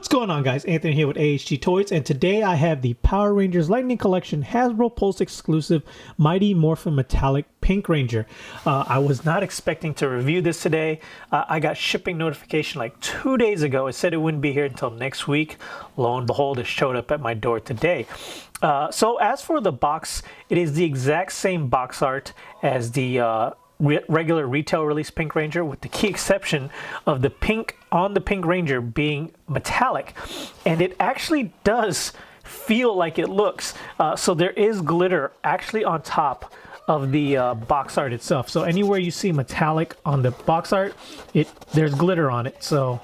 What's going on, guys? Anthony here with AHG Toys, and today I have the Power Rangers Lightning Collection Hasbro Pulse exclusive Mighty Morphin Metallic Pink Ranger. I was not expecting to review this today. I got shipping notification like 2 days ago. It said it wouldn't be here until next week. Lo and behold, it showed up at my door today. So as for the box, it is the exact same box art as the regular retail release Pink Ranger, with the key exception of the pink on the Pink Ranger being metallic, and it actually does feel like it looks. So there is glitter actually on top of the box art itself. So anywhere you see metallic on the box art, there's glitter on it. So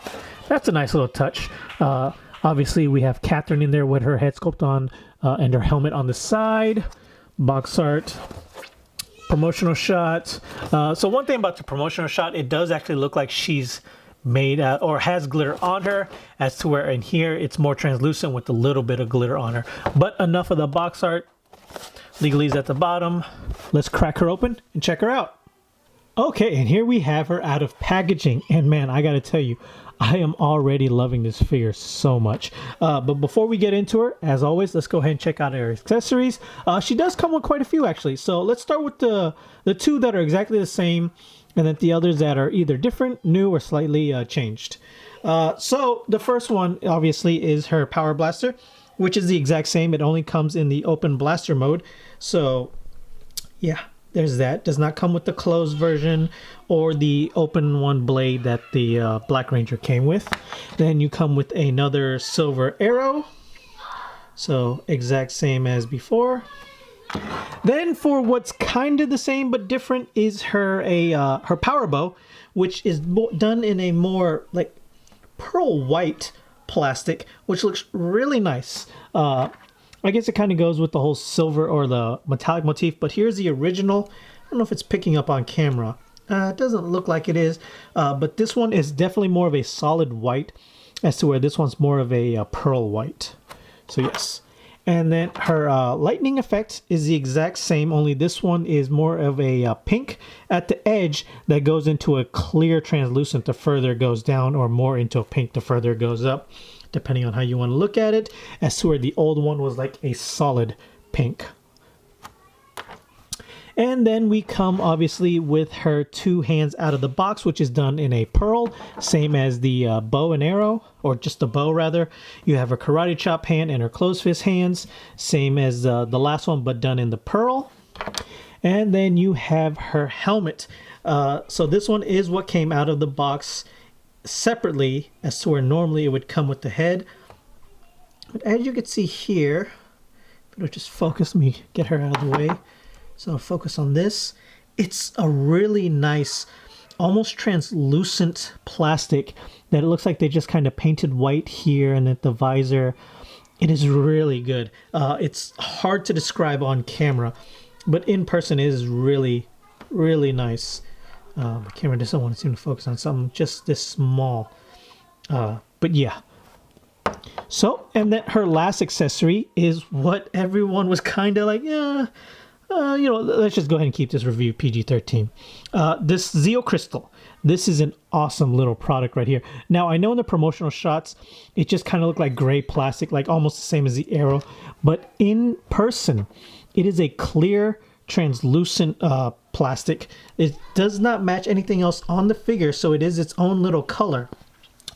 that's a nice little touch. Obviously we have Catherine in there with her head sculpt on and her helmet on the side. Box art. Promotional shot. So one thing about the promotional shot, it does actually look like she's made or has glitter on her, as to where in here it's more translucent with a little bit of glitter on her. But enough of the box art. Legalese at the bottom. Let's crack her open and check her out. Okay, and here we have her out of packaging, and man, I gotta tell you, I am already loving this figure so much. But before we get into her, as always, let's go ahead and check out her accessories. She does come with quite a few, actually. So let's start with the two that are exactly the same, and then the others that are either different, new, or slightly changed. So the first one, obviously, is her Power Blaster, which is the exact same. It only comes in the open blaster mode. So, yeah. There's that. Does not come with the closed version or the open one blade that the Black Ranger came with. Then you come with another silver arrow. So exact same as before. Then for what's kind of the same but different is her power bow, which is done in a more like pearl white plastic, which looks really nice. I guess it kind of goes with the whole silver or the metallic motif, but here's the original. I don't know if it's picking up on camera. It doesn't look like it is, but this one is definitely more of a solid white, as to where this one's more of a pearl white. So yes. And then her lightning effect is the exact same, only this one is more of a pink at the edge that goes into a clear translucent the further it goes down, or more into a pink the further it goes up, depending on how you want to look at it, as to where the old one was like a solid pink. And then we come obviously with her two hands out of the box, which is done in a pearl, same as the bow and arrow, or just the bow rather. You have her karate chop hand and her closed fist hands, same as the last one, but done in the pearl. And then you have her helmet. So this one is what came out of the box separately, as to where normally it would come with the head. But as you can see here, it'll just focus me, get her out of the way. So focus on this. It's a really nice, almost translucent plastic that it looks like they just kind of painted white here, and at the visor. It is really good. It's hard to describe on camera, but in person it is really, really nice. The camera doesn't want to seem to focus on something just this small. But yeah. So, and then her last accessory is what everyone was kind of like, yeah, you know, let's just go ahead and keep this review PG-13. This Zeo Crystal. This is an awesome little product right here. Now, I know in the promotional shots, it just kind of looked like gray plastic, like almost the same as the arrow. But in person, it is a clear, translucent plastic. It does not match anything else on the figure, so it is its own little color.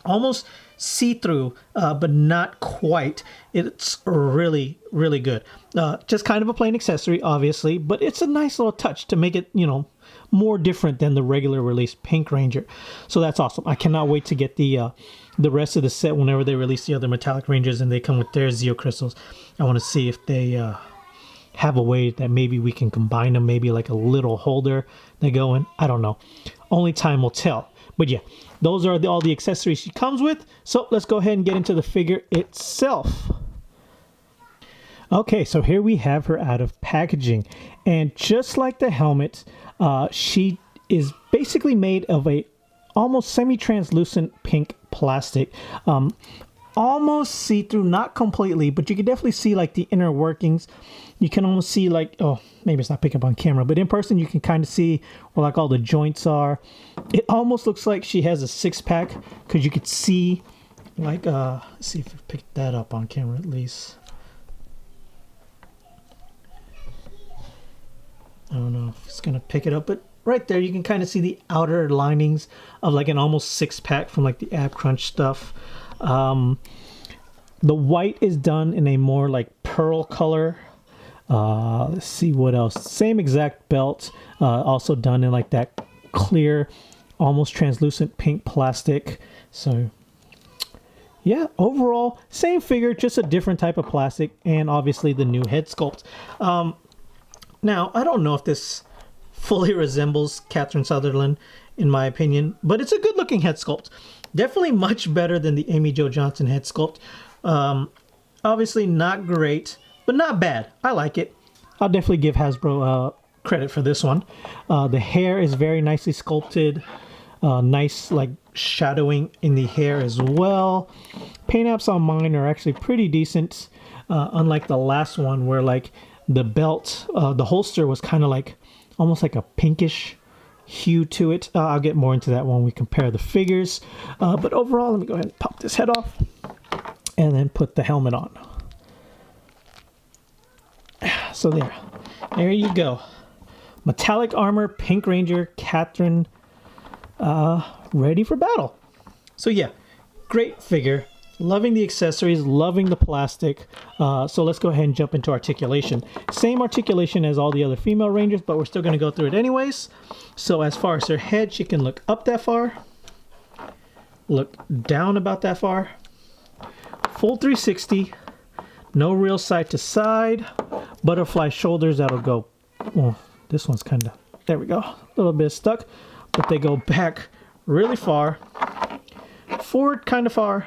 Almost see-through, but not quite. It's really, really good. Just kind of a plain accessory, obviously, but it's a nice little touch to make it, you know, more different than the regular release Pink Ranger. So that's awesome. I cannot wait to get the rest of the set whenever they release the other metallic Rangers and they come with their Zeo Crystals. I want to see if they have a way that maybe we can combine them, maybe like a little holder they go in. I don't know. Only time will tell. But yeah, those are all the accessories she comes with. So let's go ahead and get into the figure itself. Okay, so here we have her out of packaging. And just like the helmet, she is basically made of a almost semi-translucent pink plastic. Almost see-through, not completely, but you can definitely see like the inner workings. You can almost see like, oh, maybe it's not picking up on camera, but in person you can kind of see where like all the joints are. It almost looks like she has a six-pack, because you could see Like, let's see if I picked that up on camera at least. I don't know if it's gonna pick it up, but right there you can kind of see the outer linings of like an almost six-pack from like the Ab Crunch stuff. The white is done in a more like pearl color. Let's see what else. Same exact belt, also done in like that clear, almost translucent pink plastic. So yeah, overall same figure, just a different type of plastic, and obviously the new head sculpt. Now I don't know if this fully resembles Catherine Sutherland in my opinion, but it's a good looking head sculpt. Definitely much better than the Amy Jo Johnson head sculpt. Obviously not great, but not bad. I like it. I'll definitely give Hasbro credit for this one. The hair is very nicely sculpted. Nice like shadowing in the hair as well. Paint apps on mine are actually pretty decent. Unlike the last one where like the belt, the holster was kind of like almost like a pinkish hue to it. I'll get more into that when we compare the figures. But overall, let me go ahead and pop this head off and then put the helmet on. So there you go. Metallic armor, Pink Ranger, Catherine, ready for battle. So yeah, great figure. Loving the accessories, loving the plastic. So let's go ahead and jump into articulation. Same articulation as all the other female Rangers, but we're still going to go through it anyways. So as far as her head, she can look up that far, look down about that far, full 360, no real side to side, butterfly shoulders that'll go, well, this one's kind of, there we go, a little bit stuck, but they go back really far, forward kind of far,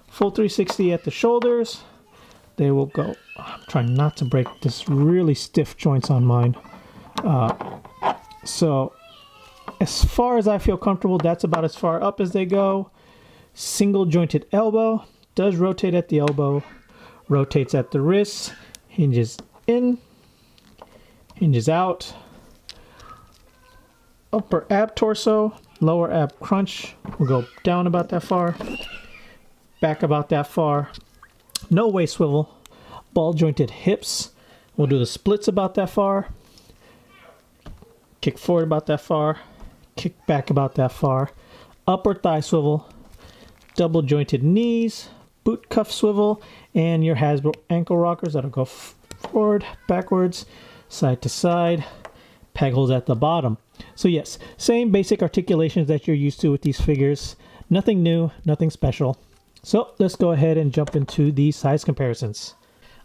full 360 at the shoulders. They will go, I'm trying not to break this really stiff joints on mine. So as far as I feel comfortable, that's about as far up as they go. Single jointed elbow, does rotate at the elbow, rotates at the wrist, hinges in, hinges out. Upper ab torso, lower ab crunch will go down about that far, back about that far. No waist swivel, ball jointed hips. We'll do the splits about that far. Kick forward about that far. Kick back about that far. Upper thigh swivel. Double jointed knees. Boot cuff swivel. And your Hasbro ankle rockers that'll go forward, backwards, side to side. Peg holes at the bottom. So yes, same basic articulations that you're used to with these figures. Nothing new, nothing special. So let's go ahead and jump into the size comparisons.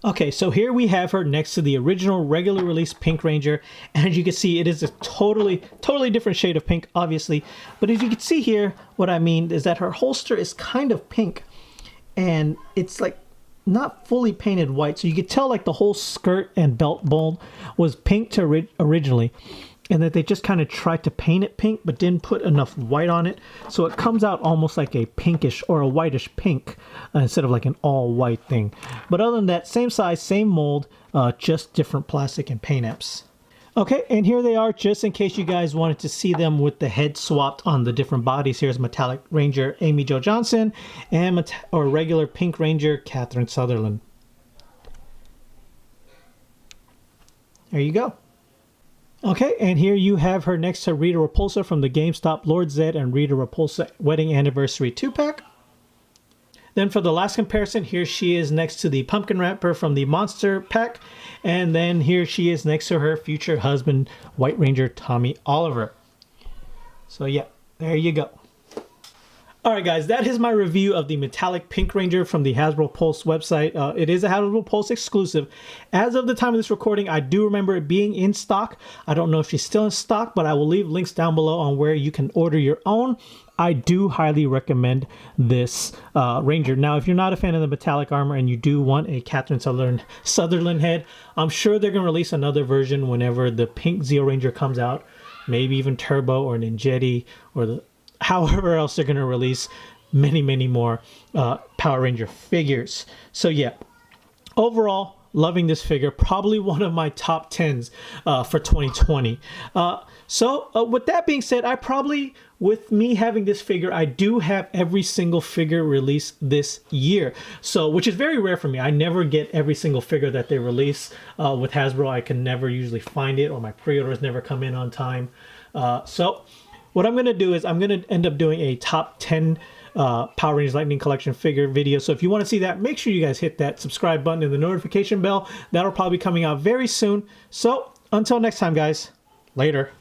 Okay, so here we have her next to the original regular release Pink Ranger. And as you can see, it is a totally different shade of pink, obviously. But as you can see here, what I mean is that her holster is kind of pink. And it's like not fully painted white. So you could tell like the whole skirt and belt bone was pink to originally. And that they just kind of tried to paint it pink, but didn't put enough white on it. So it comes out almost like a pinkish or a whitish pink instead of like an all white thing. But other than that, same size, same mold, just different plastic and paint apps. Okay, and here they are, just in case you guys wanted to see them with the head swapped on the different bodies. Here's Metallic Ranger Amy Jo Johnson and regular Pink Ranger Catherine Sutherland. There you go. Okay, and here you have her next to Rita Repulsa from the GameStop Lord Zed and Rita Repulsa Wedding Anniversary 2-pack. Then for the last comparison, here she is next to the Pumpkin Wrapper from the Monster pack. And then here she is next to her future husband, White Ranger Tommy Oliver. So yeah, there you go. Alright guys, that is my review of the Metallic Pink Ranger from the Hasbro Pulse website. It is a Hasbro Pulse exclusive. As of the time of this recording, I do remember it being in stock. I don't know if she's still in stock, but I will leave links down below on where you can order your own. I do highly recommend this Ranger. Now, if you're not a fan of the metallic armor and you do want a Catherine Sutherland head, I'm sure they're going to release another version whenever the Pink Zeo Ranger comes out. Maybe even Turbo or Ninjetti or however else they're going to release many more Power Ranger figures. So yeah, overall, loving this figure. Probably one of my top 10s for 2020. With that being said, with me having this figure, I do have every single figure released this year. So, which is very rare for me. I never get every single figure that they release with Hasbro. I can never usually find it, or my pre-orders never come in on time. So what I'm going to do is I'm going to end up doing a top 10 Power Rangers Lightning Collection figure video. So if you want to see that, make sure you guys hit that subscribe button and the notification bell. That'll probably be coming out very soon. So until next time, guys, later.